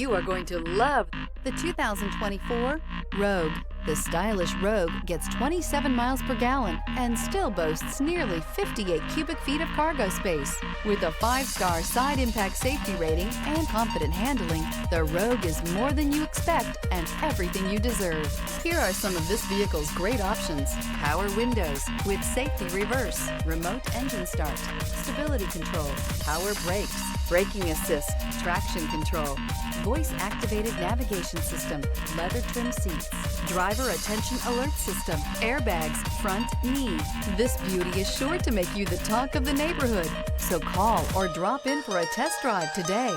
You are going to love the 2024 Rogue. The stylish Rogue gets 27 miles per gallon and still boasts nearly 58 cubic feet of cargo space. With a 5-star side impact safety rating and confident handling, the Rogue is more than you expect and everything you deserve. Here are some of this vehicle's great options: power windows with safety reverse, remote engine start, stability control, power brakes, braking assist, traction control, voice-activated navigation system, leather trim seats, driver attention alert system, airbags, front knee. This beauty is sure to make you the talk of the neighborhood. So call or drop in for a test drive today.